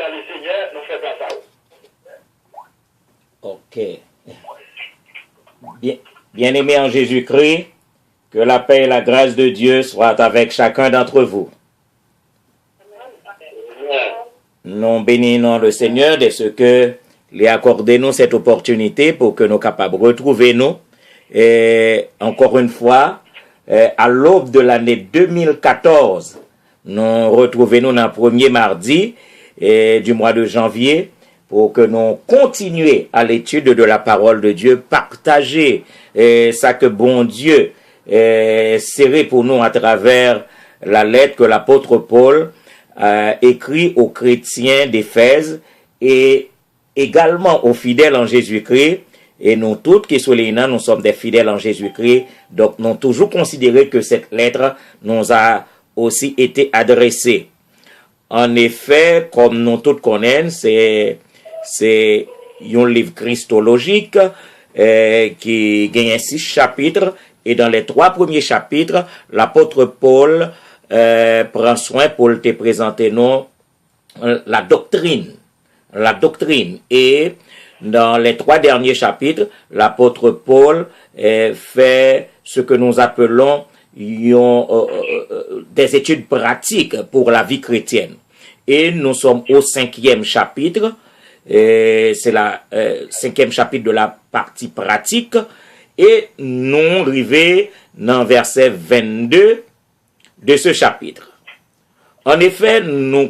dans le Seigneur, nous faisons ça. Ok. Bien-aimés en Jésus-Christ, que la paix et la grâce de Dieu soient avec chacun d'entre vous. Nous bénissons le Seigneur de ce que lui a accordé nous cette opportunité pour que nous capables de retrouver nous. Et encore une fois, à l'aube de l'année 2014, nous retrouvons nous dans le premier mardi du mois de janvier pour que nous continuions à l'étude de la parole de Dieu, partager ça que bon Dieu serré pour nous à travers la lettre que l'apôtre Paul écrit aux chrétiens d'Éphèse et également aux fidèles en Jésus-Christ. Et nous toutes qui sommes les nous sommes des fidèles en Jésus-Christ. Donc nous avons toujours considéré que cette lettre nous a aussi été adressée. En effet, comme nous tous connaissons, c'est un livre christologique qui gagne 6 chapitres. Et dans les 3 premiers chapitres, l'apôtre Paul prend soin pour te présenter nous la doctrine. Et dans les 3 derniers chapitres, l'apôtre Paul fait ce que nous appelons des études pratiques pour la vie chrétienne. Et nous sommes au 5e chapitre. C'est le 5e chapitre de la partie pratique. Et nous arrivons dans verset 22 de ce chapitre. En effet,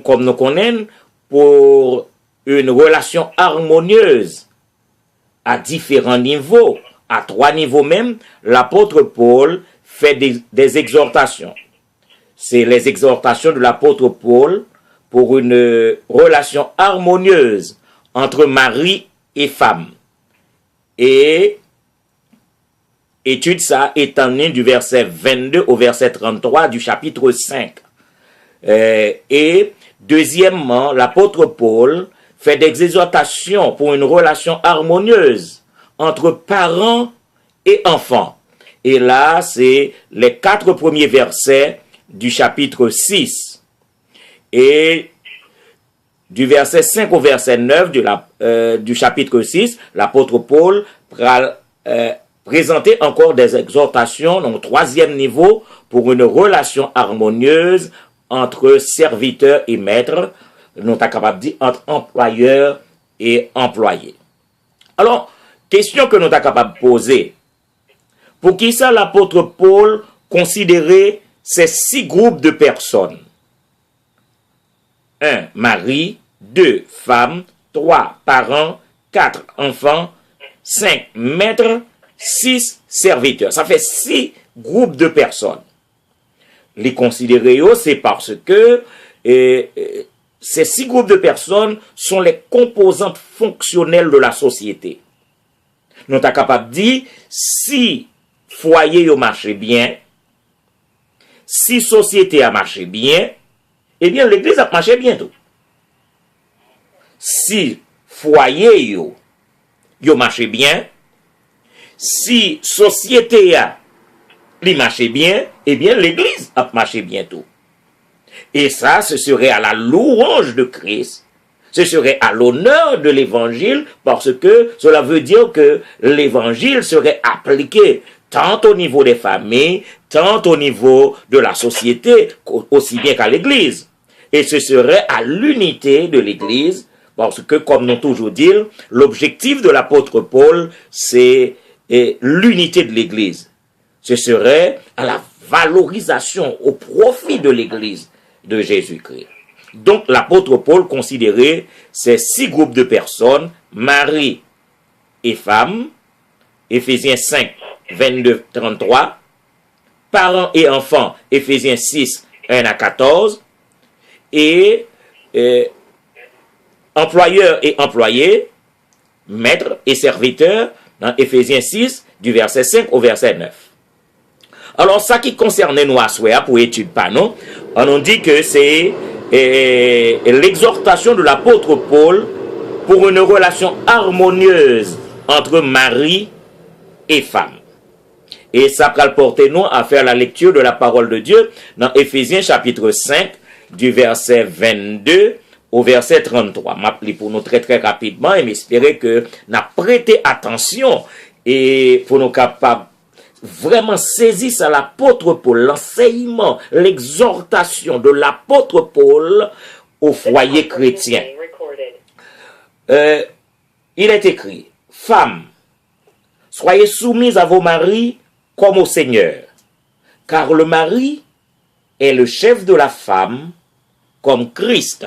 comme nous connaissons, pour une relation harmonieuse à différents niveaux, à 3 niveaux même, l'apôtre Paul fait des exhortations. C'est les exhortations de l'apôtre Paul pour une relation harmonieuse entre mari et femme. Et étude ça étendue du verset 22 au verset 33 du chapitre 5. Et deuxièmement, l'apôtre Paul fait des exhortations pour une relation harmonieuse entre parents et enfants. Et là, c'est les 4 premiers versets du chapitre 6. Et du verset 5 au verset 9 du chapitre 6, l'apôtre Paul présenter encore des exhortations au 3e niveau pour une relation harmonieuse entre serviteurs et maîtres, nous sommes capables de dire entre employeurs et employés. Alors, question que nous sommes capables de poser, pour qui ça l'apôtre Paul considérait ces 6 groupes de personnes? 1. Mari, 2. Femme, 3. Parents, 4. Enfants, 5. Maîtres, 6 serviteurs. Ça fait 6 groupes de personnes. Les considérer, c'est parce que ces 6 groupes de personnes sont les composantes fonctionnelles de la société. Nous sommes capables de dire, si foyer a marché bien, si société a marché bien, eh bien l'église a marché bientôt. Si foyer a marché bien, si société a marché bien, eh bien l'église a marché bientôt. Et ça, ce serait à la louange de Christ, ce serait à l'honneur de l'évangile, parce que cela veut dire que l'évangile serait appliqué tant au niveau des familles, tant au niveau de la société, aussi bien qu'à l'église. Et ce serait à l'unité de l'église, parce que, comme nous toujours dit, l'objectif de l'apôtre Paul, c'est l'unité de l'église. Ce serait à la valorisation, au profit de l'église de Jésus-Christ. Donc, l'apôtre Paul considérait ces 6 groupes de personnes, mari et femme, Éphésiens 5, 22, 33, parents et enfants, Éphésiens 6, 1 à 14, et employeurs et employés, maîtres et serviteurs, dans Éphésiens 6, du verset 5 au verset 9. Alors, ça qui concerne nous à souhait pour étude pas, non? On dit que c'est l'exhortation de l'apôtre Paul pour une relation harmonieuse entre mari et femme. Et ça va porter nous à faire la lecture de la parole de Dieu dans Éphésiens chapitre 5, du verset 22 au verset 33. M'appelez pour nous très rapidement et m'espérer que nous prêté attention et pour nous capables vraiment saisir ça l'apôtre Paul, l'enseignement, l'exhortation de l'apôtre Paul au foyer chrétien. Il est écrit, femmes, soyez soumises à vos maris comme au Seigneur, car le mari est le chef de la femme, comme Christ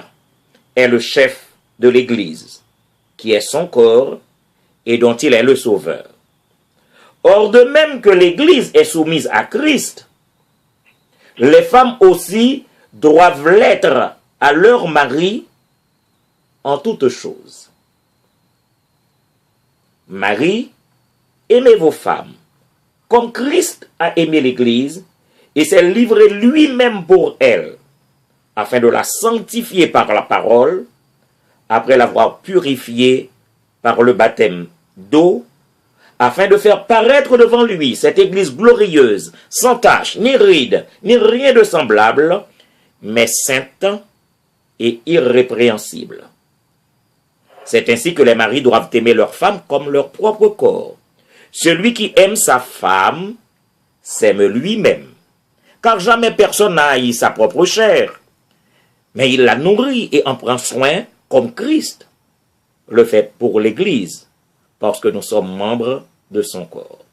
est le chef de l'Église, qui est son corps et dont il est le sauveur. Or, de même que l'Église est soumise à Christ, les femmes aussi doivent l'être à leur mari en toutes choses. Marie, aimez vos femmes, comme Christ a aimé l'Église et s'est livré lui-même pour elle, afin de la sanctifier par la parole, après l'avoir purifiée par le baptême d'eau, afin de faire paraître devant lui cette Église glorieuse, sans tache, ni ride, ni rien de semblable, mais sainte et irrépréhensible. C'est ainsi que les maris doivent aimer leurs femmes comme leur propre corps. Celui qui aime sa femme s'aime lui-même, car jamais personne n'a haï sa propre chair, mais il la nourrit et en prend soin comme Christ le fait pour l'Église, parce que nous sommes membres de son corps.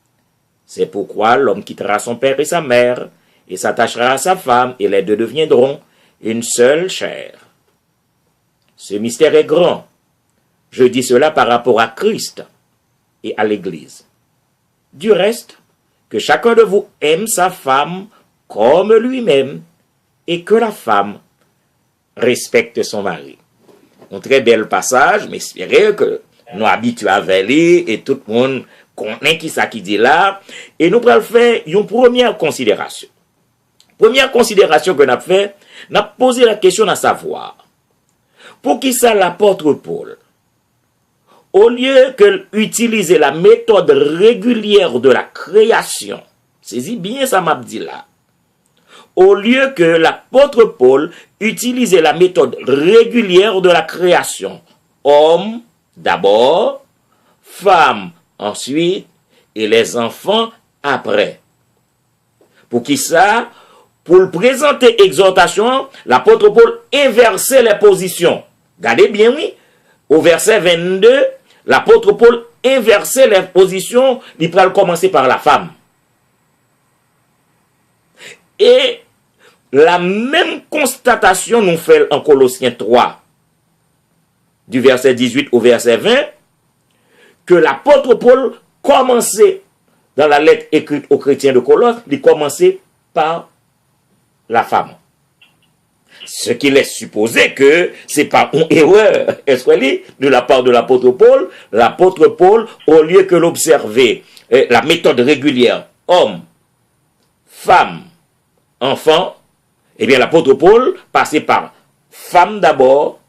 C'est pourquoi l'homme quittera son père et sa mère et s'attachera à sa femme, et les deux deviendront une seule chair. Ce mystère est grand. Je dis cela par rapport à Christ et à l'Église. Du reste, que chacun de vous aime sa femme comme lui-même, et que la femme respecte son mari. Un très bel passage, mais j'espère que nous habitués à lire et tout le monde connaît qui ça qui dit là. Et nous allons faire une première considération. Première considération que nous avons fait, nous avons posé la question à savoir, pour qui ça l'apôtre Paul, au lieu d'utiliser la méthode régulière de la création, saisis bien ça m'a dit là, au lieu que l'apôtre Paul utilisait la méthode régulière de la création, homme d'abord, femme ensuite, et les enfants après. Pour qui ça? Pour le présenter exhortation, l'apôtre Paul inversait les positions. Regardez bien, oui. Au verset 22, l'apôtre Paul inversait les positions, il va commencer par la femme. Et la même constatation nous fait en Colossiens 3, du verset 18 au verset 20, que l'apôtre Paul commençait dans la lettre écrite aux chrétiens de Colosse, il commençait par la femme. Ce qui laisse supposer que c'est pas une erreur de la part de l'apôtre Paul, au lieu que l'observer la méthode régulière, homme, femme, enfant, eh bien l'apôtre Paul passait par femme d'abord,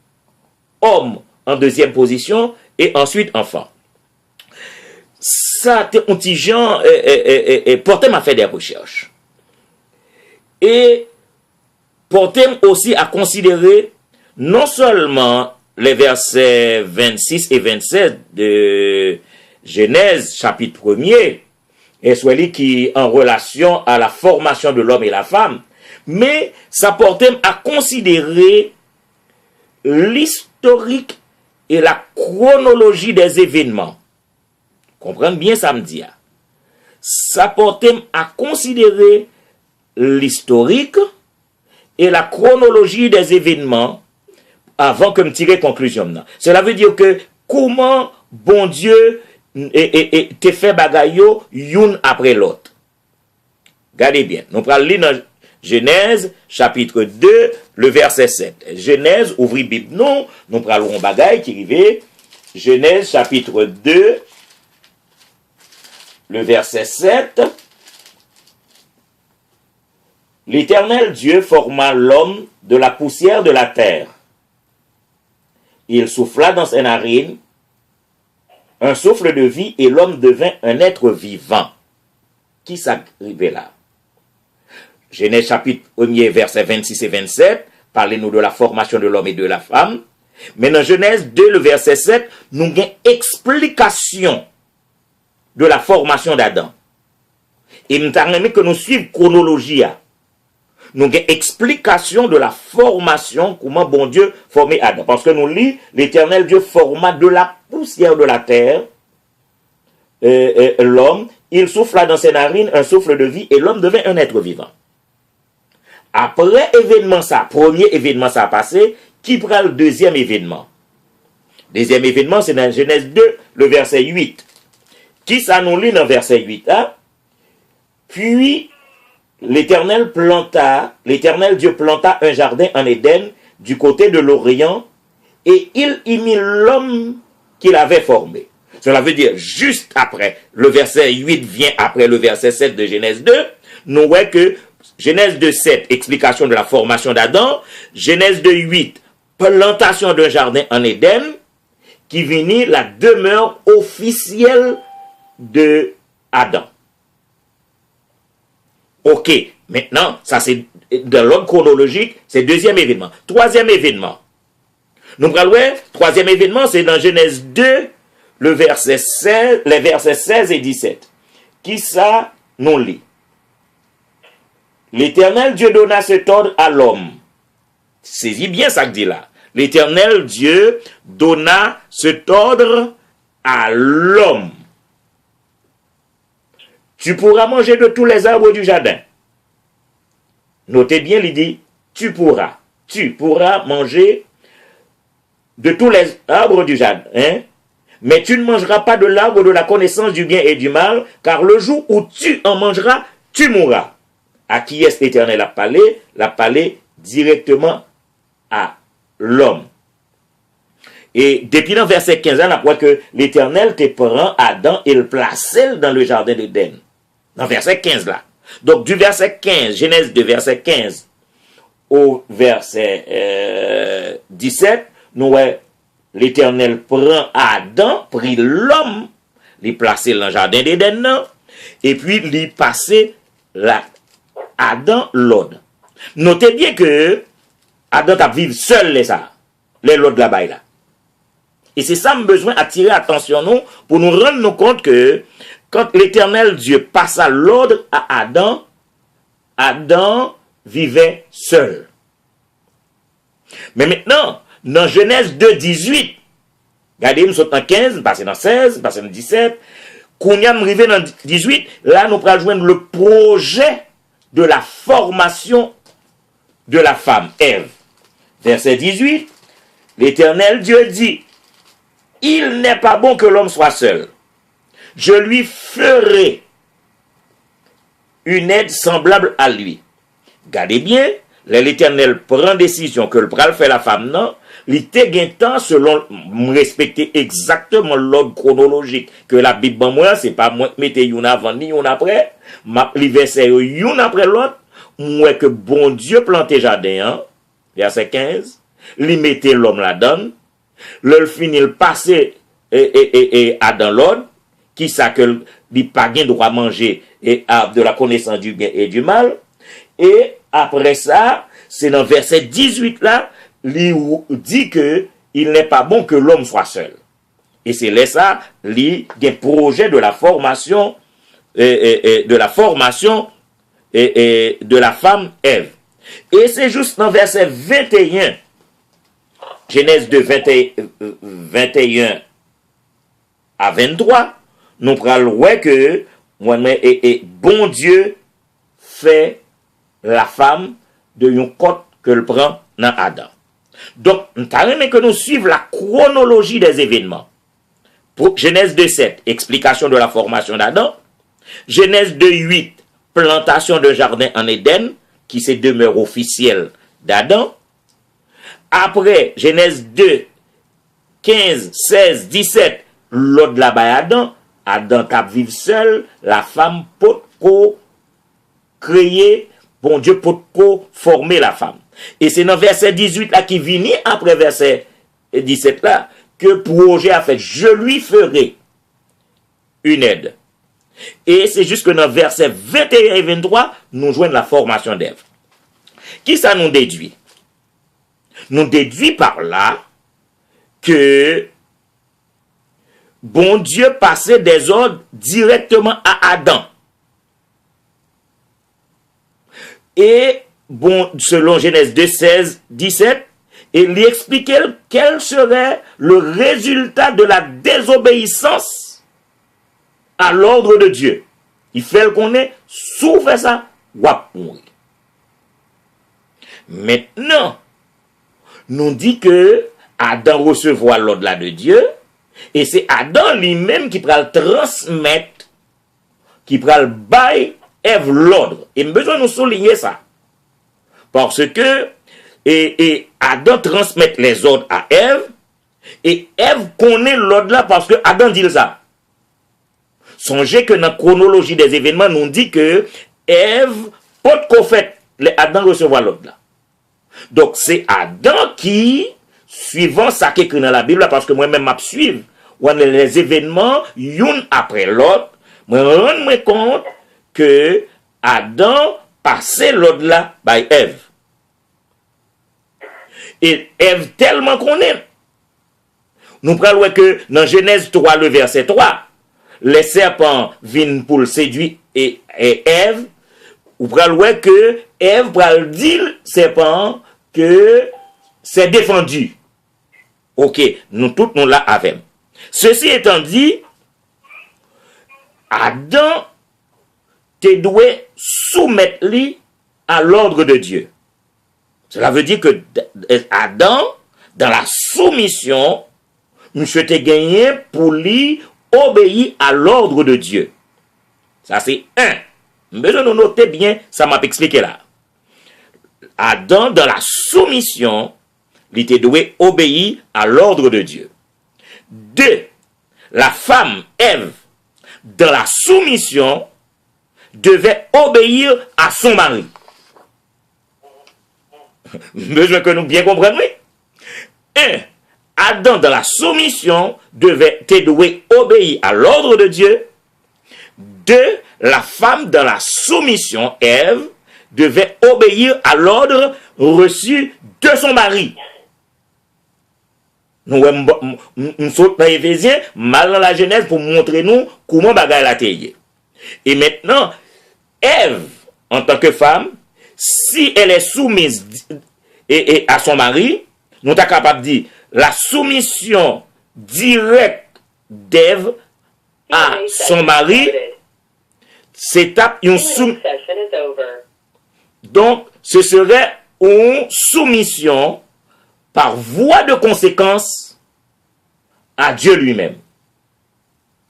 homme en deuxième position, et ensuite enfant. Ça, un petit genre, Portem m'a fait des recherches. Et Portem aussi à considérer non seulement les versets 26 et 27 de Genèse, chapitre 1er, et soit qui en relation à la formation de l'homme et la femme, mais ça Portem à considérer l'historique et la chronologie des événements. Comprenez bien ça me dit. Ça Portem à considérer l'historique et la chronologie des événements avant que me tirer conclusion. Cela veut dire que comment bon Dieu te fait bagayo une après l'autre. Regardez bien. Nous allons lire dans Genèse chapitre 2 le verset 7. Genèse, ouvrez Bible non, nous allons bagaille qui arrive. Genèse chapitre 2 le verset 7. L'Éternel Dieu forma l'homme de la poussière de la terre. Il souffla dans ses narines un souffle de vie et l'homme devint un être vivant. Qui s'arrivait là? Genèse chapitre 1er, versets 26 et 27, parlez-nous de la formation de l'homme et de la femme. Mais dans Genèse 2, le verset 7, nous avons une explication de la formation d'Adam. Et nous avons que nous suivons la chronologie. Nous avons une explication de la formation, comment bon Dieu formait Adam. Parce que nous lisons, l'Éternel Dieu forma de la poussière de la terre l'homme, il souffla dans ses narines un souffle de vie et l'homme devint un être vivant. Après événement ça, premier événement ça a passé, qui prend le deuxième événement? Deuxième événement, c'est dans Genèse 2, le verset 8. Qui ça nous lit dans verset 8? Hein? Puis, l'Éternel Dieu planta un jardin en Éden du côté de l'Orient et il y mit l'homme qu'il avait formé. Cela veut dire, juste après, le verset 8 vient après le verset 7 de Genèse 2, nous voyons que Genèse 2, 7, explication de la formation d'Adam, Genèse 2, 8, plantation d'un jardin en Éden, qui finit la demeure officielle de Adam. Ok, maintenant, ça c'est dans l'ordre chronologique, c'est deuxième événement. Troisième événement. Nous allons voir, troisième événement, c'est dans Genèse 2, les versets 16 et 17. Qui ça nous lit? L'Éternel Dieu donna cet ordre à l'homme. Saisis bien ça que dit là. L'Éternel Dieu donna cet ordre à l'homme. Tu pourras manger de tous les arbres du jardin. Notez bien, il dit, tu pourras manger de tous les arbres du jardin. Hein? Mais tu ne mangeras pas de l'arbre de la connaissance du bien et du mal, car le jour où tu en mangeras, tu mourras. À qui est-ce l'Éternel a parlé? L'a parlé directement à l'homme. Et depuis le verset 15, on voit que l'Éternel te prend Adam et le plaçait dans le jardin d'Éden. Dans le verset 15 là. Donc du verset 15, Genèse 2, verset 15 au verset 17, nous voyons l'Éternel prend Adam, prit l'homme, les placer dans le jardin d'Éden, et puis les passer là, Adam l'autre. Notez bien que Adam a vécu seul les l'autre là-bas là. Et c'est ça que besoin d'attirer attention nous pour nous rendre compte que quand l'Éternel Dieu passa l'ordre à Adam, Adam vivait seul. Mais maintenant, dans Genèse 2, 18, regardez, nous sommes dans 15, passez dans 16, passez dans 17, quand nous arrivons dans 18, là nous allons joindre le projet de la formation de la femme, Ève. Verset 18, l'Éternel Dieu dit, il n'est pas bon que l'homme soit seul. Je lui ferai une aide semblable à lui. Gardez bien, l'Éternel prend décision que le pral fait la femme, non? Il te gain temps selon respecter exactement l'ordre chronologique que la Bible moi, c'est pas moi mettre une avant ni une après, les versets une après l'autre, moi que bon Dieu planté jardin, hein? Verset 15, il mettait l'homme là-dedans, le finit le passer et dans l'ordre, qui ça que les païens doivent manger et de la connaissance du bien et du mal. Et après ça, c'est dans verset 18 là, il dit que il n'est pas bon que l'homme soit seul. Et c'est là ça, des projets de la formation de la femme Ève. Et c'est juste dans verset 21, Genèse 2, 21 à 23, nous prenons que bon Dieu fait la femme de une côte que le prend dans Adam. Donc, nous avons que nous suivons la chronologie des événements. Pour Genèse 2, 7, explication de la formation d'Adam. Genèse 2, 8, plantation de jardin en Éden, qui c'est demeure officielle d'Adam. Après, Genèse 2, 15, 16, 17, l'autre là-bas Adam, Adam qui vit seul, la femme peut créer, bon Dieu peut former la femme. Et c'est dans verset 18 là qui vient après verset 17 là, que projet a fait, je lui ferai une aide. Et c'est juste que dans verset 21 et 23, nous joignons la formation d'Ève. Qui ça nous déduit? Nous déduit par là que bon Dieu passait des ordres directement à Adam. Et bon, selon Genèse 2, 16, 17, il lui expliquait quel serait le résultat de la désobéissance à l'ordre de Dieu. Il fait le connaître, sous fait ça, wap mourir. Maintenant, nous dit que Adam recevoir l'ordre là de Dieu, et c'est Adam lui-même qui va le transmettre, qui va le bailler Ève l'ordre. Et besoin de nous souligner ça. Parce que et Adam transmet les ordres à Ève, et Ève connaît l'ordre là parce que Adam dit ça. Songez que dans la chronologie des événements, nous dit que Ève, pas de fait, Adam recevoir l'ordre là. Donc c'est Adam qui, suivant ça qui est écrit dans la Bible, parce que moi-même je suis, les événements, l'un après l'autre, je me rends compte que Adam passait l'ordre là par Ève. Et Ève tellement qu'on aime. Nous prenons que dans Genèse 3, le verset 3, les serpents viennent pour le séduire et Ève, ou prenons que Ève pral dire serpent que c'est défendu. Ok, nous tous nous là avec. Ceci étant dit, Adam te doit soumettre lui à l'ordre de Dieu. Cela veut dire que Adam, dans la soumission, monsieur te gagné pour lui obéir à l'ordre de Dieu. Ça c'est un. Besoin de noter bien, ça m'a expliqué là. Adam, dans la soumission, il te doit obéir à l'ordre de Dieu. Deux, la femme, Ève, dans la soumission, devait obéir à son mari. Besoin que nous bien comprenions. Un, Adam dans la soumission devait obéir à l'ordre de Dieu. Deux, la femme dans la soumission, Ève, devait obéir à l'ordre reçu de son mari. Nous sommes dans Éphésiens, mal dans la Genèse pour montrer nous comment bagaille la taille. Et maintenant, Ève, en tant que femme, si elle est soumise à son mari, nous sommes capables de dire la soumission directe d'Ève à son mari, c'est une soumission. Donc, ce serait une soumission par voie de conséquence à Dieu lui-même.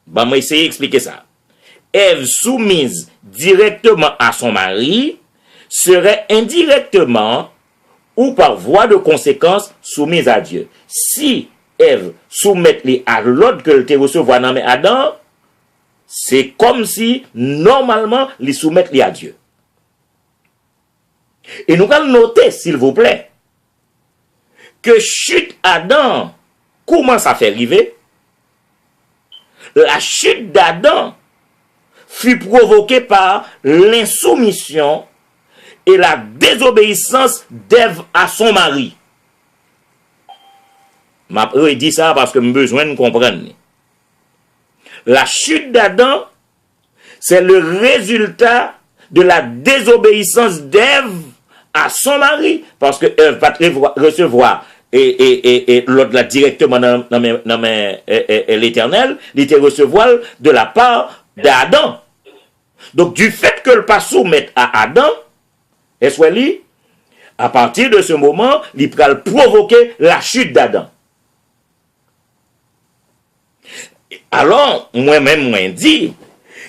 Bah, moi, essayer d'expliquer ça. Ève soumise directement à son mari serait indirectement ou par voie de conséquence soumise à Dieu. Si Ève soumet à l'ordre que te recevoir dans Adam, c'est comme si normalement les soumettre à Dieu. Et nous allons noter, s'il vous plaît, que chute Adam commence à faire arriver. La chute d'Adam fut provoquée par l'insoumission et la désobéissance d'Ève à son mari. Je dis ça parce que j'ai besoin de comprendre. La chute d'Adam, c'est le résultat de la désobéissance d'Ève à son mari. Parce que Ève va recevoir et l'autre là directement dans l'Éternel, il était recevoir de la part d'Adam. Donc du fait que le pas soumettre à Adam, est-ce à partir de ce moment, il va provoquer la chute d'Adam. Alors, moi-même, moi dit,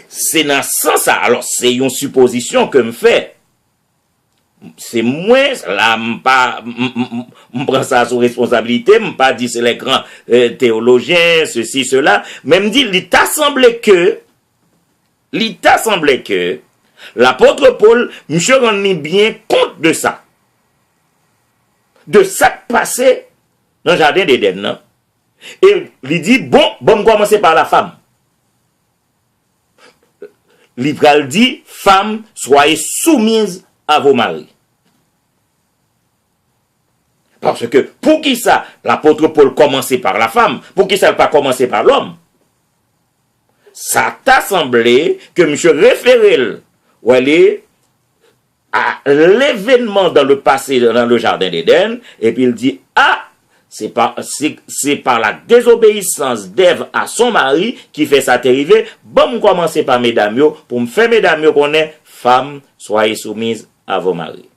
c'est dans ce sens, alors c'est une supposition que me fait. C'est moi, là, je prends ça sous responsabilité, je pas dit c'est les grands théologiens, ceci, cela, mais me dit, il t'a semblé que l'apôtre Paul, monsieur rend bien compte de ça qui passait dans le jardin d'Éden, non? Et il dit, bon, commencer par la femme. L'Ibral dit, femme, soyez soumise à vos maris. Parce que, pour qui ça, l'apôtre Paul commençait par la femme, pour qui ça n'a pas commencé par l'homme? Ça t'a semblé que M. référait, ou aller à l'événement dans le passé, dans le jardin d'Éden, et puis il dit, ah, c'est par la désobéissance d'Ève à son mari qui fait ça arriver. Bon, commencer par mesdames, pour me faire mesdames qu'on est femmes, soyez soumises à vos maris.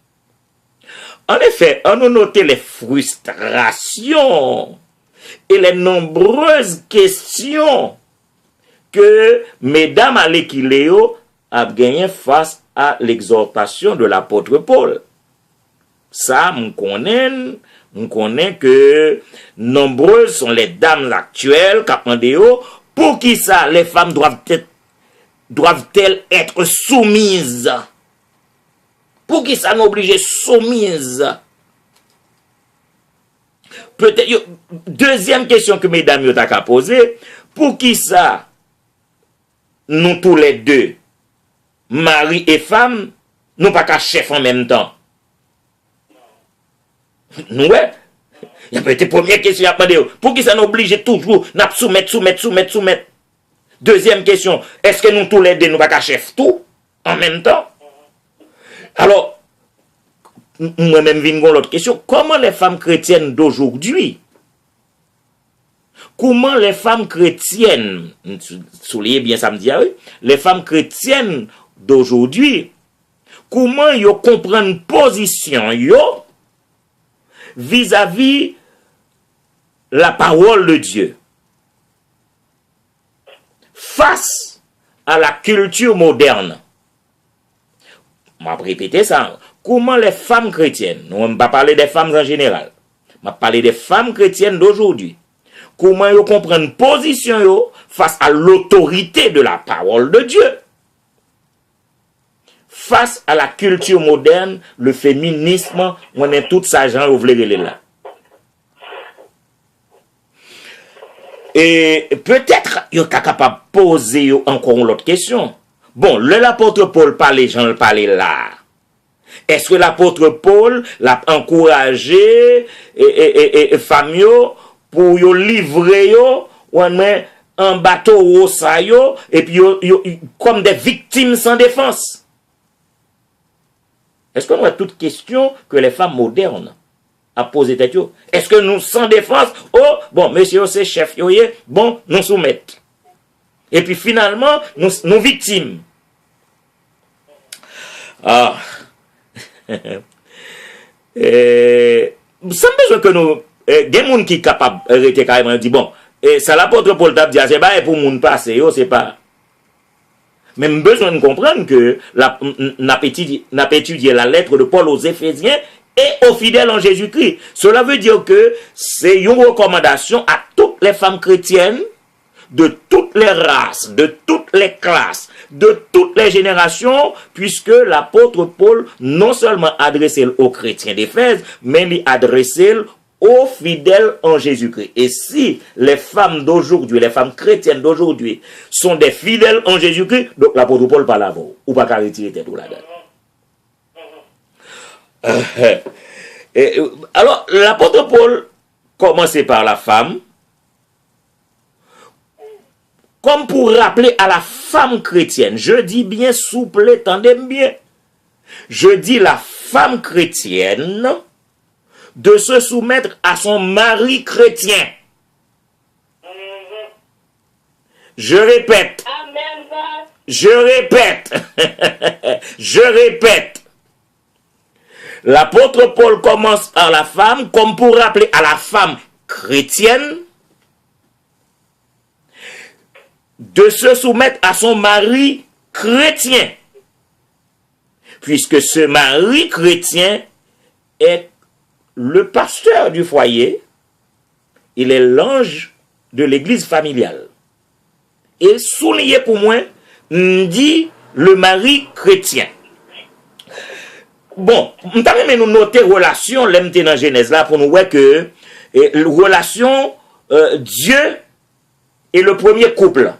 En effet, on a noté les frustrations et les nombreuses questions que mesdames à l'équiléo a gagné face à l'exhortation de l'apôtre Paul. Ça, on connaît que nombreuses sont les dames actuelles, Capandéo, pour qui ça, les femmes doivent-elles être soumises? Pour qui ça n'oblige soumises? Peut-être, deuxième question que mesdames y'ont qu'à poser, pour qui ça, nous tous les deux, mari et femme, nous pas qu'à chef en même temps? Ouais. Il y a peut-être première question à demander. Pour qui ça nous oblige toujours à soumettre. Deuxième question, est-ce que nous tous les deux, nous pas qu'à chef tout en même temps? Alors, moi-même, je viens l'autre question. Comment les femmes chrétiennes d'aujourd'hui, soulignez bien samedi, les femmes chrétiennes d'aujourd'hui, comment ils comprennent position vis-à-vis la parole de Dieu face à la culture moderne? Je vais répéter ça. Comment les femmes chrétiennes, nous ne vais pas parler des femmes en général, je vais parler des femmes chrétiennes d'aujourd'hui, comment ils comprennent position face à l'autorité de la parole de Dieu, face à la culture moderne, le féminisme, on est tout ça, gens, vous voulez là. Et peut-être, il est capable de poser encore une autre question. Bon, l'apôtre Paul parlait, j'en parlais là. Est-ce que l'apôtre Paul l'a encouragé et famille pour yo livrer yo en bateau au sayo et puis comme des victimes sans défense? Est-ce qu'on a toute question que les femmes modernes a posé tête? Est-ce que nous sans défense, oh bon monsieur c'est chef bon nous soumettons et puis finalement nous victimes? Ah sans besoin que nous des gens qui sont capables de rester carrément dit bon et ça l'apôtre Paul t'a dit c'est pas pour moun passer c'est pas même besoin de comprendre que n'a étudié la lettre de Paul aux Éphésiens et aux fidèles en Jésus-Christ. Cela veut dire que c'est une recommandation à toutes les femmes chrétiennes de toutes les races, de toutes les classes, de toutes les générations, puisque l'apôtre Paul non seulement adressait aux chrétiens d'Éphèse, mais il adressait aux fidèles en Jésus-Christ. Et si les femmes d'aujourd'hui, les femmes chrétiennes d'aujourd'hui sont des fidèles en Jésus-Christ, donc l'apôtre Paul parle à vous, ou pas qu'à retirer tête ou la date. Alors, l'apôtre Paul commençait par la femme, comme pour rappeler à la femme chrétienne, je dis bien souple, tendez bien, je dis la femme chrétienne de se soumettre à son mari chrétien. Je répète, je répète, l'apôtre Paul commence par la femme comme pour rappeler à la femme chrétienne de se soumettre à son mari chrétien, puisque ce mari chrétien est le pasteur du foyer, il est l'ange de l'église familiale. Et souligné pour moi, dit le mari chrétien. Bon, nous noter relation, l'aime dans Genèse là, pour nous voir que relation Dieu est le premier couple.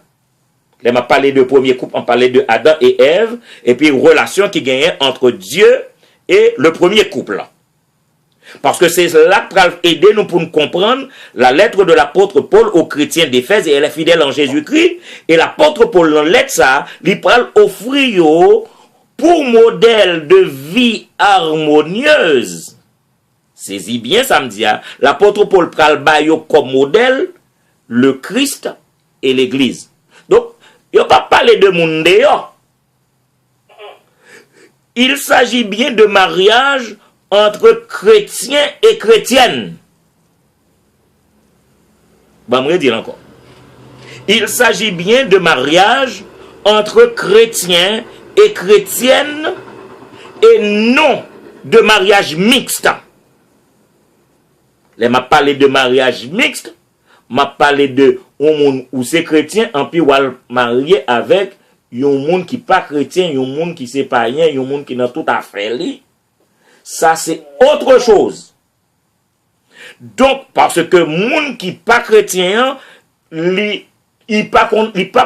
Là, m'a parlé de premier couple, on parlait de Adam et Ève, et puis relation qui gagnait entre Dieu et le premier couple. Parce que c'est là qui va aider nous pour nous comprendre la lettre de l'apôtre Paul aux chrétiens d'Éphèse et elle est fidèle en Jésus-Christ. Et l'apôtre Paul, dans lettre ça, il va offrir pour modèle de vie harmonieuse. Saisis bien, ça me dit, l'apôtre Paul pral bayo comme modèle le Christ et l'Église. Donc, il n'y a pas parlé de monde dehors. Il s'agit bien de mariage entre chrétiens et chrétiennes. Bon, je vais dire encore. Il s'agit bien de mariage entre chrétiens et chrétiennes et non de mariage mixte. Là, m'a parlé de mariage mixte, m'a parlé de un monde où c'est chrétien, en puis ou marié avec un monde qui pas chrétien, un monde qui c'est païen, un monde qui n'a tout à faire. Ça, c'est autre chose. Donc, parce que monde qui pas chrétien, il pas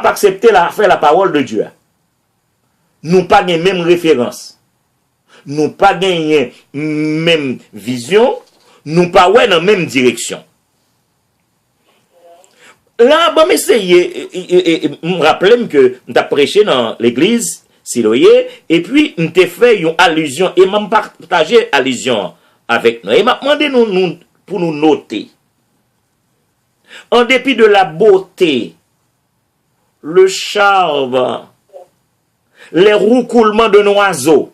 accepter faire la parole de Dieu. Nous pas les mêmes références. Nous pas gagné même vision. Nous pas ouais dans la même direction. Là, bon, essayer, me rappeler que nous avons prêché dans l'église Siloé, et puis nous avons fait une allusion, et m'a partagé allusion avec nous. Et m'a demandé nous, pour nous noter. En dépit de la beauté, le charme, les roucoulements de nos oiseaux,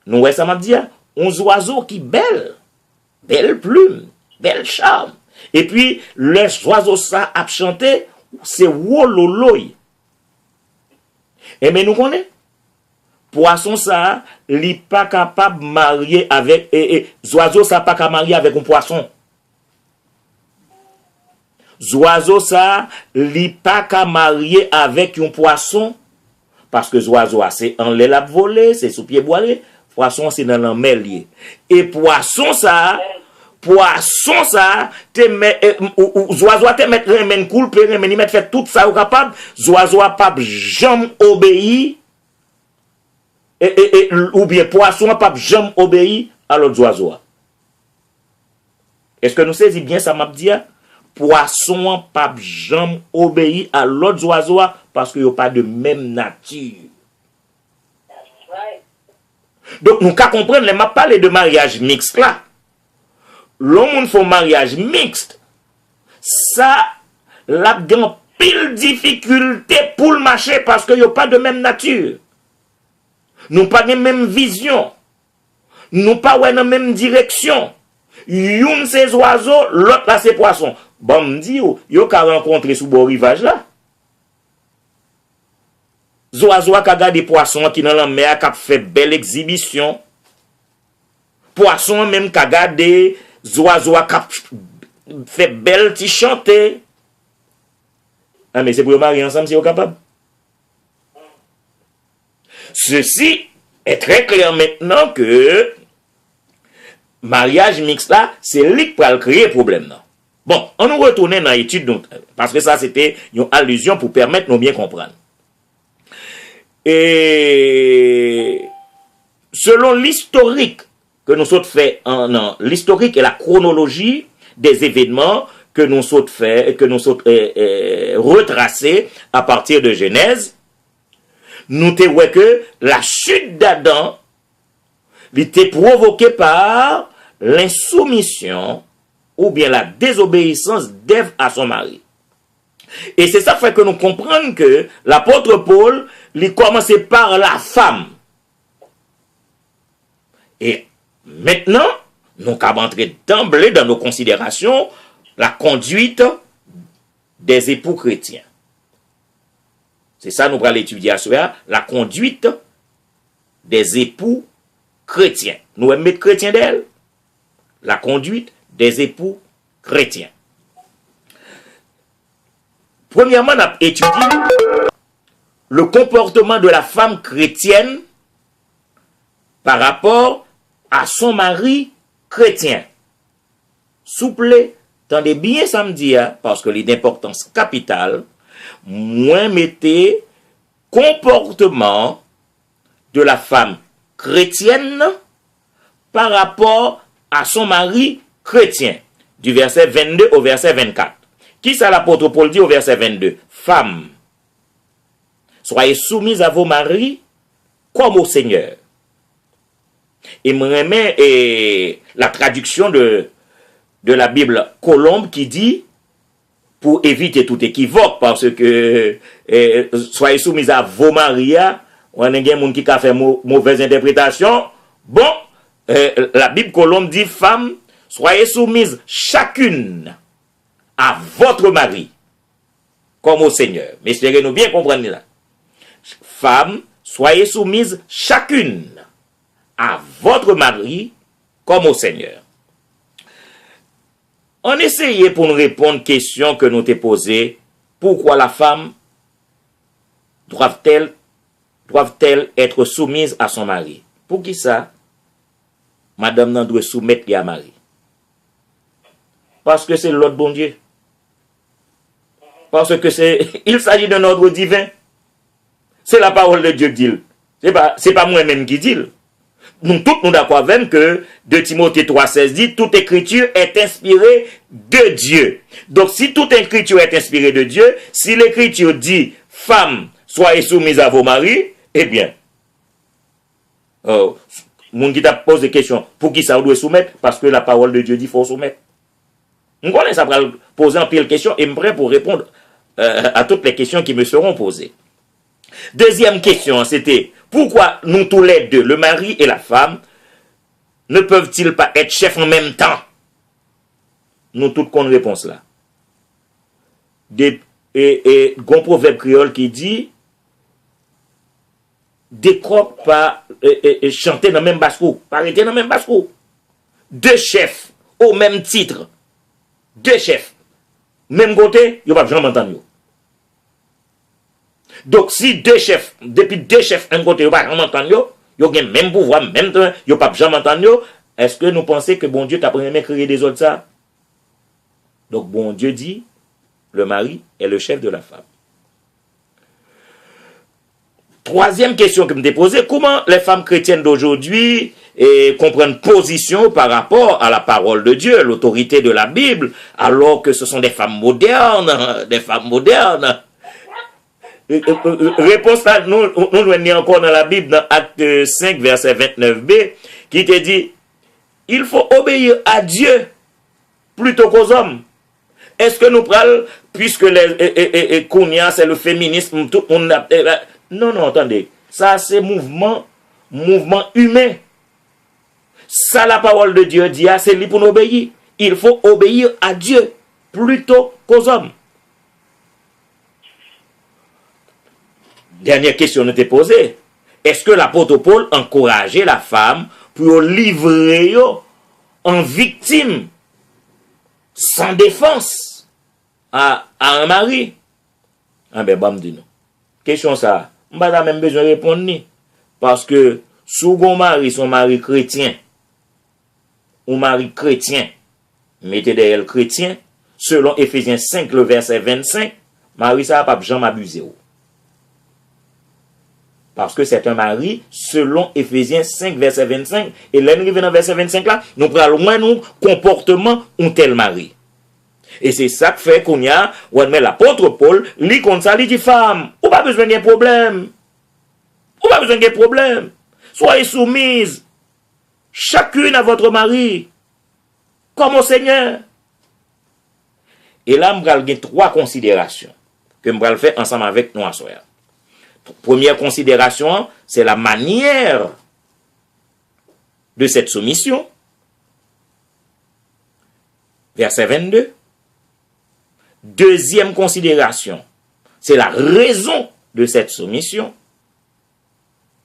nous, ouais, ça m'a dit, uns oiseaux qui belles plumes, belle charme. Et puis, les oiseaux ça a chanté, c'est wololoy. Et mais nous connaissons. Poisson ça, il n'est pas capable de marier avec, oiseaux ça pas capable marier avec un poisson. Oiseaux ça, il n'est pas capable marier avec un poisson. Parce que oiseaux c'est en l'air à voler, c'est sous pied boiré. Poisson c'est dans la mer lié. Et poisson ça, te met oiseau te mettre remen cool pe remen mettre fait tout ça ou capable oiseau pas jamais obéir ou bien poisson pas jamais obéir à l'autre oiseau. Est-ce que nous saisissons bien ça m'a dit? Poisson pas jamais obéir à l'autre oiseau parce qu'il n'y a pas de même nature. Donc nous qu'à comprendre les m'a parlé de mariage mixte là. L'homme fait un mariage mixte, ça, la grande pile difficulté pour le marché parce qu'il n'y a pas de même nature. Nous pas de même vision. Nous pas dans la même direction. Une ces oiseaux, l'autre là c'est poisson. Bon, me dit, yo ka rencontré sous le rivage là. Oiseaux qui a des poissons qui dans la mer qui fait belle exhibition. Poisson même qui a des oiseaux qui fait belle ti chanter. Ah mais c'est pour marier ensemble si vous capable. Ceci est très clair maintenant que mariage mixte là, c'est lui qui va créer problème là. Bon, on nous retourne dans l'étude donc parce que ça c'était une allusion pour permettre nous bien comprendre. Et selon l'historique que nous sommes fait l'historique et la chronologie des événements que nous sommes fait que nous sommes retracés à partir de Genèse, nous te voyons que la chute d'Adam était provoquée par l'insoumission ou bien la désobéissance d'Ève à son mari. Et c'est ça fait que nous comprenons que l'apôtre Paul, il commençait par la femme. Et maintenant, nous avons entré d'emblée dans nos considérations la conduite des époux chrétiens. C'est ça nous allons étudier à cela, la conduite des époux chrétiens. Nous allons mettre chrétiens d'elle. La conduite des époux chrétiens. Premièrement, on a étudié le comportement de la femme chrétienne par rapport à son mari chrétien. Souple, tendez bien ça me dit, parce que c'est d'importance capitale, moins mettez comportement de la femme chrétienne par rapport à son mari chrétien, du verset 22 au verset 24. Qui ça l'apôtre Paul dit au verset 22? Femmes, soyez soumises à vos maris comme au Seigneur. Et me remet la traduction de la Bible Colombe qui dit, pour éviter tout équivoque, parce que soyez soumises à vos maris, on a des gens qui ont fait mauvaise interprétation. Bon, la Bible Colombe dit, femmes, soyez soumises chacune à votre mari, comme au Seigneur. Mais espérez-nous bien comprendre là. Femmes, soyez soumises chacune à votre mari, comme au Seigneur. On essayait pour nous répondre aux questions que nous t'ai posées. Pourquoi la femme doivent-elles être soumises à son mari? Pour qui ça? Madame n'en doit soumettre à mari. Parce que c'est l'ordre bon Dieu. Parce que il s'agit d'un ordre divin. C'est la parole de Dieu qui dit. C'est pas moi-même qui dit. Nous tous nous d'accord avec que 2 Timothée 3,16 dit toute écriture est inspirée de Dieu. Donc si toute écriture est inspirée de Dieu, si l'écriture dit femmes soyez soumises à vos maris, eh bien, mon qui t'a posé des questions, pour qui ça doit soumettre? Parce que la parole de Dieu dit faut soumettre. On connaît ça pour poser un pile de questions et me prêt pour répondre à toutes les questions qui me seront posées. Deuxième question, c'était pourquoi nous tous les deux, le mari et la femme, ne peuvent-ils pas être chefs en même temps? Nous tous qu'on réponse là. Gon proverbe créole qui dit décroque pas chanter dans le même basse-roue, pas arrêter dans le même basse-roue. 2 chefs au même titre. 2 chefs. Même côté, il n'y a pas besoin d'entendre. Donc, si 2 chefs, depuis 2 chefs, un côté, il n'y a pas besoin d'entendre, il y a le même pouvoir, même temps, il n'y a pas besoin d'entendre, est-ce que nous pensons que bon Dieu t'a premièrement créé des autres ça? Donc, bon Dieu dit, le mari est le chef de la femme. Troisième question que je me posée, comment les femmes chrétiennes d'aujourd'hui comprennent position par rapport à la parole de Dieu, l'autorité de la Bible, alors que ce sont des femmes modernes, Réponse là, nous encore dans la Bible, dans Acte 5, verset 29b, qui te dit, il faut obéir à Dieu plutôt qu'aux hommes. Est-ce que nous parlons, puisque les Kounia, c'est le féminisme, tout le monde a... Non, attendez. Ça, c'est mouvement humain. Ça, la parole de Dieu dit, c'est lui pour nous obéir. Il faut obéir à Dieu plutôt qu'aux hommes. Dernière question nous t'ai posée. Est-ce que l'apôtre Paul encourageait la femme pour livrer en victime sans défense à un mari? Ah ben, bah, me dit non. Question ça. Je n'ai pas même besoin de répondre ni. Parce que, son mari chrétien, ou mari chrétien, mettez derrière le chrétien, selon Ephésiens 5, le verset 25, mari ça n'a pas jamais abusé. Parce que c'est un mari, selon Ephésiens 5, verset 25, et là, nous arrivons dans verset 25 là, nous prenons loin nous comportement un tel mari. Et c'est ça que fait qu'on y a, ou admet l'apôtre Paul, lit comme ça, il dit femme, ou pas besoin d'un problème. Ou pas besoin d'un problème. Soyez soumises, chacune à votre mari, comme au Seigneur. Et là, je vais faire 3 considérations que je vais faire ensemble avec nous à soir. Première considération, c'est la manière de cette soumission. Verset 22. Deuxième considération, c'est la raison de cette soumission.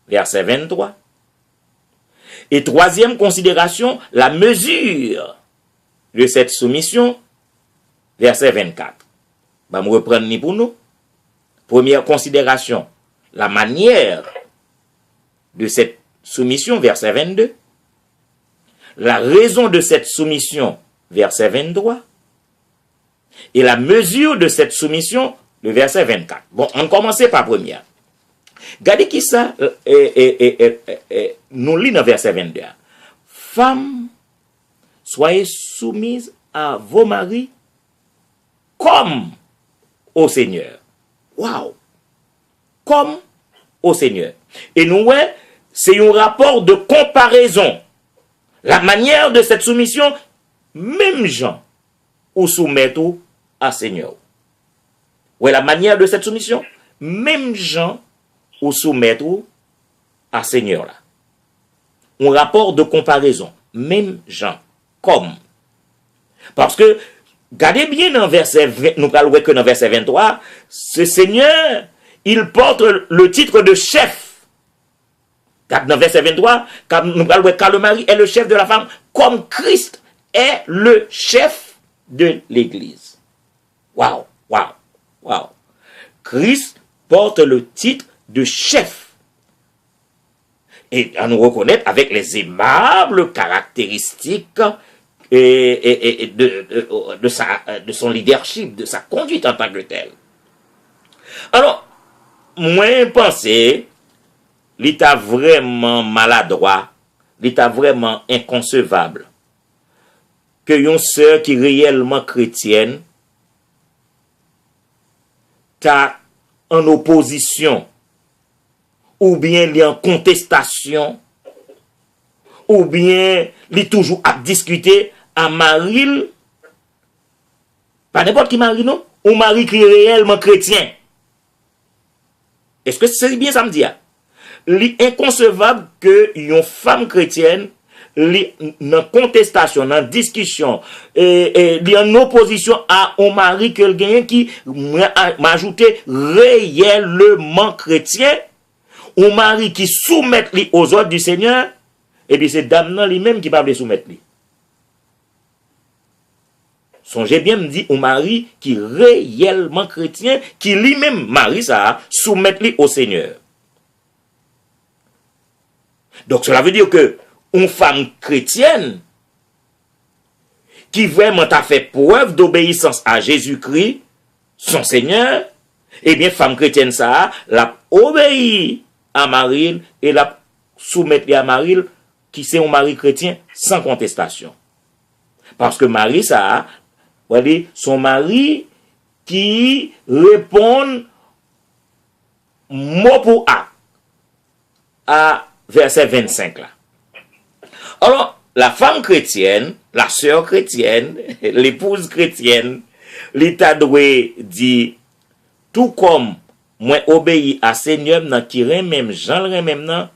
Verset 23. Et troisième considération, la mesure de cette soumission. Verset 24. Je vais me reprendre pour nous. Première considération, la manière de cette soumission, verset 22. La raison de cette soumission, verset 23. Et la mesure de cette soumission, le verset 24. Bon, on commence par première. Regardez qui ça, nous lisons dans verset 22. femmes, soyez soumises à vos maris comme au Seigneur. Waouh! Comme au Seigneur. Et nous, ouais, c'est un rapport de comparaison. La manière de cette soumission, même gens, ou soumettent à Seigneur. Ouais, la manière de cette soumission, même gens, ou soumettent à Seigneur là. Un rapport de comparaison, même gens, comme. Parce que, regardez bien dans verset 20, nous parlons que dans verset 23, ce Seigneur, il porte le titre de chef. Dans verset 23, nous parlons que le mari est le chef de la femme, comme Christ est le chef de l'Église. Waouh, waouh, waouh. Christ porte le titre de chef. Et à nous reconnaître avec les aimables caractéristiques de son leadership, de sa conduite en tant que tel. Alors, moi, pensé, l'état vraiment maladroit, l'état vraiment inconcevable, que une sœur qui est réellement chrétienne, t'a en opposition, ou bien li en contestation, ou bien li toujours à discuter à Maril, pas n'importe qui mari non, ou mari qui est réellement chrétien. Est-ce que c'est bien ça me dit? Li inconcevable que une femme chrétienne li en contestation, en discussion, li en opposition à un mari que le gagne qui m'a ajouté réellement chrétien, un mari qui soumet li aux ordres du Seigneur, et puis c'est dame lui-même qui va le soumettre li. Songez bien me dit un mari qui réellement chrétien, qui lui-même mari ça, soumet li au Seigneur. Donc cela veut dire que une femme chrétienne qui vraiment a fait preuve d'obéissance à Jésus-Christ, son Seigneur, eh bien femme chrétienne ça, l'a obéi à Marie et l'a soumettre à Marie qui c'est un mari chrétien sans contestation. Parce que Marie ça, voyez, son mari qui répond mot pour acte à verset 25 là. Alors, la femme chrétienne, la sœur chrétienne, l'épouse chrétienne, l'état doit dire, tout comme moi obéis à Seigneur nan qui même Jean le même nan,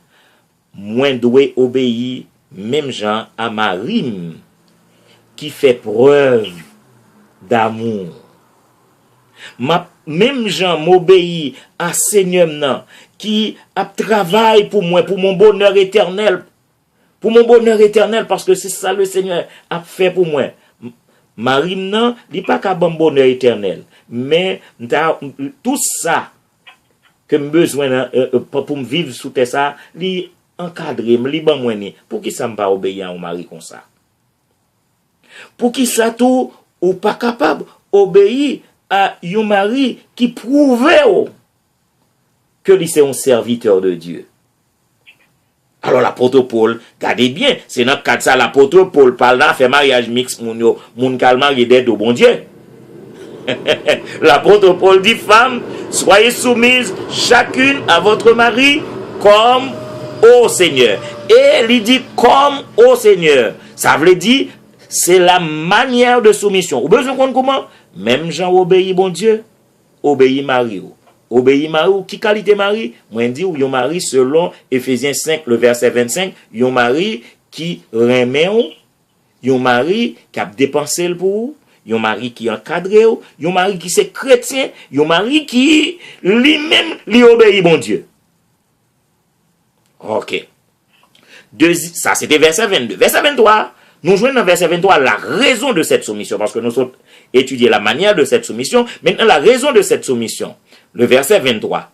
moi dois obéir même Jean à Marie qui fait preuve d'amour. Même Jean m'obéit à Seigneur nan qui a travaillé pour moi, pour mon bonheur éternel. Pour mon bonheur éternel, parce que c'est ça le Seigneur a fait pour moi. Marie, non, il n'est pas qu'un bon bonheur éternel. Mais tout ça que j'ai besoin pour me vivre sous ça, il encadré, il ban moi. Pour qui ça ne pas obéir à un mari comme ça? Pour qui ça tout ou pas capable d'obéir à un mari qui prouvait que lui c'est un serviteur de Dieu? Alors l'apôtre Paul, regardez bien, c'est dans le cadre de ça, l'apôtre Paul parle là, fait mariage mixte, moun calmar d'aide au bon Dieu. L'apôtre Paul dit, femmes, soyez soumises chacune à votre mari comme au Seigneur. Et il dit comme au Seigneur. Ça veut dire, c'est la manière de soumission. Vous besoin de comment? Même Jean obéit bon Dieu, obéit Marie. Obéit Marie, qui qualité Marie? Moi, dit, yon mari selon Ephésiens 5, le verset 25, yon mari qui remet, yon mari qui a dépensé pour vous, yon mari qui encadre, yon mari qui c'est chrétien, yon mari qui lui-même lui obéit bon Dieu. Ok. Ça, c'était verset 22. Verset 23, nous jouons dans verset 23 la raison de cette soumission, parce que nous avons étudié la manière de cette soumission, maintenant la raison de cette soumission. Le verset 23.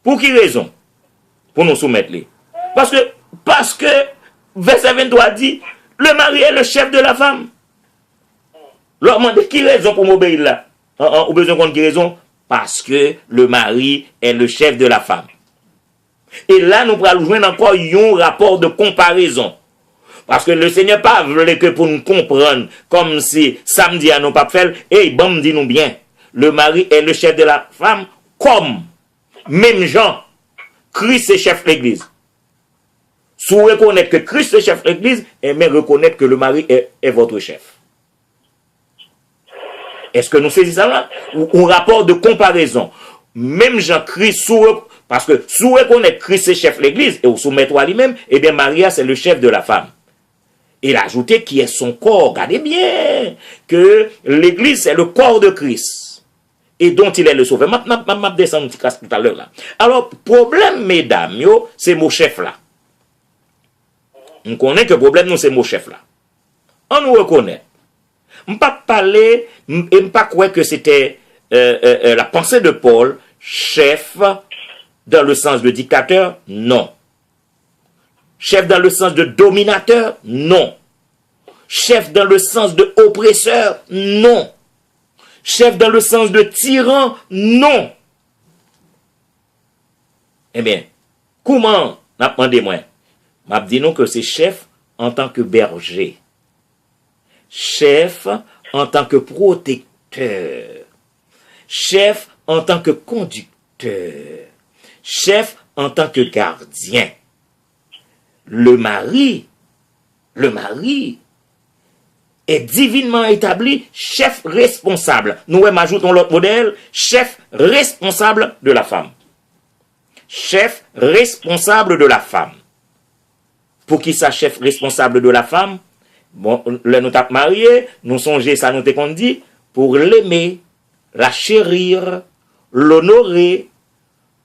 Pour qui raison? Pour nous soumettre les. Parce que verset 23 dit, le mari est le chef de la femme. Leur demande qui raison pour m'obéir là? Ou besoin qu'on qui raison? Parce que le mari est le chef de la femme. Et là, nous pourrons joindre encore un rapport de comparaison. Parce que le Seigneur pas voulu que pour nous comprendre, comme si samedi à nous pas faire, et bon, dis-nous bien, le mari est le chef de la femme, comme, même Jean, Christ est chef de l'église. Si vous reconnaissez que Christ est chef de l'église, mais reconnaître que le mari est votre chef. Est-ce que nous saisissons là? Ou rapport de comparaison. Même Jean-Christ, parce que si vous reconnaissez que Christ est chef de l'église, et vous soumettez à lui-même, eh bien Maria c'est le chef de la femme. Il a ajouté qui est son corps. Regardez bien que l'église c'est le corps de Christ. Et dont il est le sauveur. Je descends un petit casse tout à l'heure là. Alors, problème, mesdames, c'est mon chef là. On connaît que le problème, nous, c'est mon chef là. On nous reconnaît. Je ne pas parler, et ne pas croire que c'était la pensée de Paul, chef dans le sens de dictateur, non. Chef dans le sens de dominateur, non. Chef dans le sens de oppresseur, non. Chef dans le sens de tyran, non. Eh bien, comment, demandez-moi, m'a dit non que c'est chef en tant que berger. Chef en tant que protecteur. Chef en tant que conducteur. Chef en tant que gardien. Le mari est divinement établi chef responsable. Nous ajoutons l'autre modèle, chef responsable de la femme. Chef responsable de la femme. Pour qui ça, chef responsable de la femme? Bon, le nous tape marié, nous songez, ça nous te qu'on dit, pour l'aimer, la chérir, l'honorer,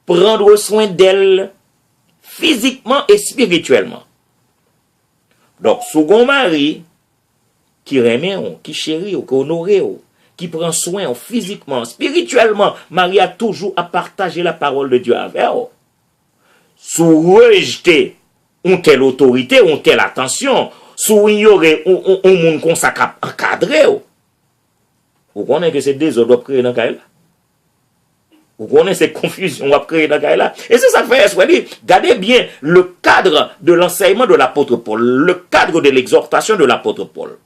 prendre soin d'elle, physiquement et spirituellement. Donc, second mari, qui remet, qui chérit, qui honore, qui prend soin physiquement, spirituellement, Marie a toujours à partager la parole de Dieu avec elle. Sous rejeter une telle autorité, une telle attention, sous ignorer un monde qu'on s'accapre encadré. Vous connaissez que c'est désordre créé dans le cas là? Vous connaissez cette confusion créée dans le cas là? Et c'est ça que fait regardez bien le cadre de l'enseignement de l'apôtre Paul, le cadre de l'exhortation de l'apôtre Paul.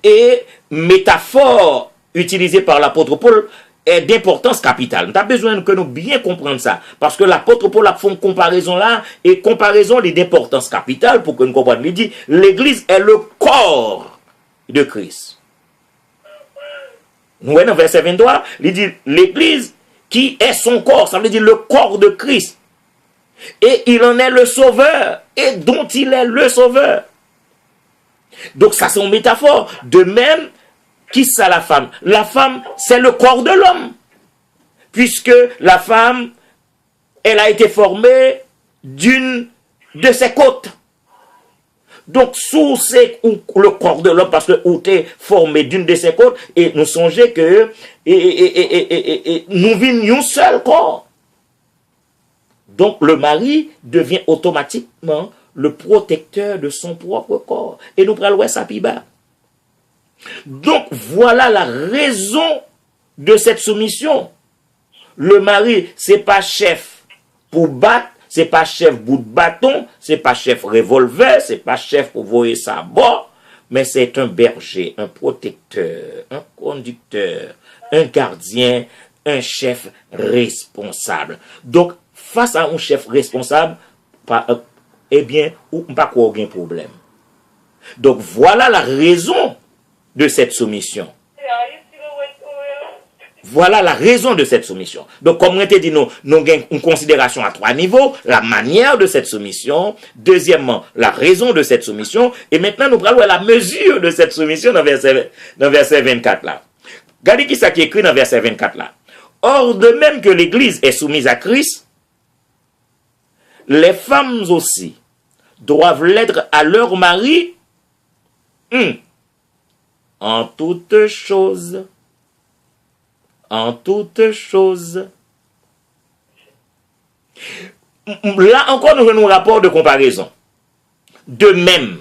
Et métaphore utilisée par l'apôtre Paul est d'importance capitale. Nous avons besoin que nous bien comprendre ça. Parce que l'apôtre Paul a fait une comparaison là, et comparaison est d'importance capitale pour que nous comprenions. Il dit, l'église est le corps de Christ. Nous voyons dans verset 23, il dit, l'église qui est son corps, ça veut dire le corps de Christ. Et il en est le sauveur, et dont il est le sauveur. Donc ça c'est une métaphore. De même, qui c'est la femme? La femme, c'est le corps de l'homme. Puisque la femme, elle a été formée d'une de ses côtes. Donc, sous le corps de l'homme, parce que ou t'es formé d'une de ses côtes, et nous songez que nous vîmes un seul corps. Donc, le mari devient automatiquement le protecteur de son propre corps. Et nous prenons ça plus bas. Donc, voilà la raison de cette soumission. Le mari, c'est pas chef pour battre, c'est pas chef bout de bâton, c'est pas chef revolver, c'est pas chef pour voyer sa bord, mais c'est un berger, un protecteur, un conducteur, un gardien, un chef responsable. Donc, face à un chef responsable, eh bien, ou pas quoi aucun problème. Donc, voilà la raison de cette soumission. Voilà la raison de cette soumission. Donc, comme on t'a dit, nous avons une considération à 3 niveaux. La manière de cette soumission. Deuxièmement, la raison de cette soumission. Et maintenant, nous parlons de la mesure de cette soumission dans verset 24 là. Regardez qui ça qui est écrit dans verset 24 là. Or, de même que l'Église est soumise à Christ, les femmes aussi doivent l'être à leur mari en toutes choses. En toutes choses. Là encore, nous avons un rapport de comparaison. De même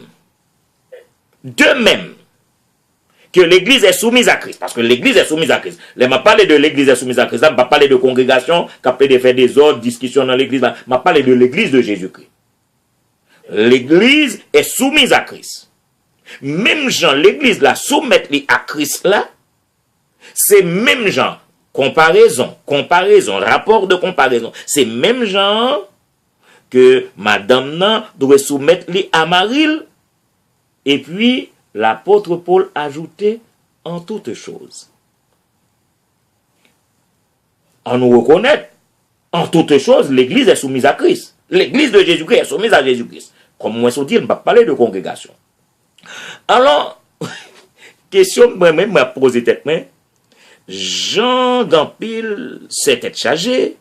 que l'Église est soumise à Christ, parce que l'Église est soumise à Christ. Je ne parle pas de l'Église est soumise à Christ, je ne parle pas de congrégation qui a fait des ordres, discussions dans l'Église, je parle de l'Église de Jésus-Christ. L'église est soumise à Christ. Même gens, l'église la soumettre à Christ là, c'est même gens, comparaison, rapport de comparaison, c'est même gens que madame nan doit soumettre à Marie. Et puis, l'apôtre Paul ajoutait en toutes choses. On nous reconnaît, en toutes choses, l'église est soumise à Christ. L'église de Jésus-Christ est soumise à Jésus-Christ. Comme moi, je dis, on ne va pas parler de congrégation. Alors, question moi-même m'a posé tête, mais Jean Gampil s'est tête chargé.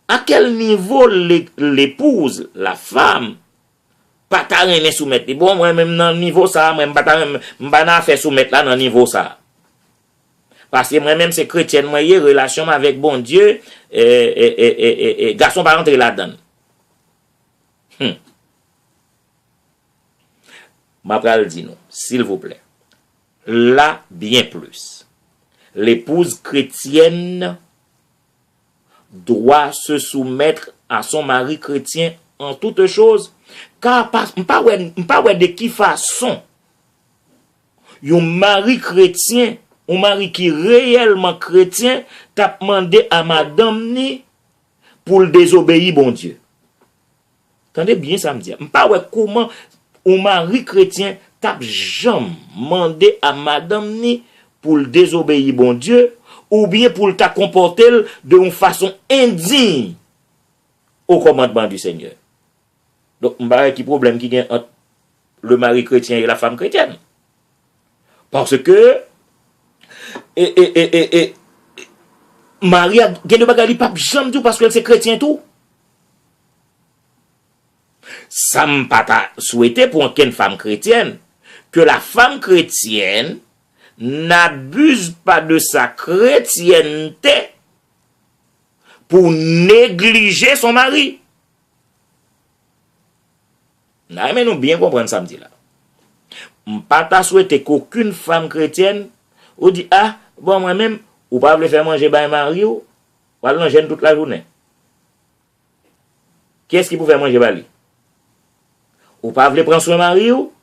À quel niveau l'épouse, la femme, pas ta rien soumettre? Bon, moi-même dans le niveau ça, moi, pas faire soumettre là dans le niveau ça. Parce que moi-même, c'est chrétien, moi, y relation avec bon Dieu, et garçon par rentrer là-dedans. Ma pral dit non, s'il vous plaît. Là, bien plus. L'épouse chrétienne doit se soumettre à son mari chrétien en toutes choses. Car, pas de qui façon, un mari chrétien, un mari qui réellement chrétien, t'a demandé à madame ni pour le désobéir, bon Dieu. Attendez bien ça me dit. Pas comment un mari chrétien t'a jamais demandé à madame ni pour le désobéir, bon Dieu, ou bien pour t'a comporter de une façon indigne au commandement du Seigneur. Donc, qui problème qui vient entre le mari chrétien et la femme chrétienne. Parce que Marie a gagné bagali pas jamais tout parce qu'elle c'est chrétien tout. Ça me pas souhaité pour une femme chrétienne que la femme chrétienne n'abuse pas de sa chrétienté pour négliger son mari. Mais nous bien comprendre ça me dit là. Pas souhaité qu'aucune femme chrétienne ou dit ah bon moi-même ou pas veut faire manger par mari ou aller gêne toute la journée. Qui est-ce qui peut faire manger par lui? Ou pas veut prendre soin mari ou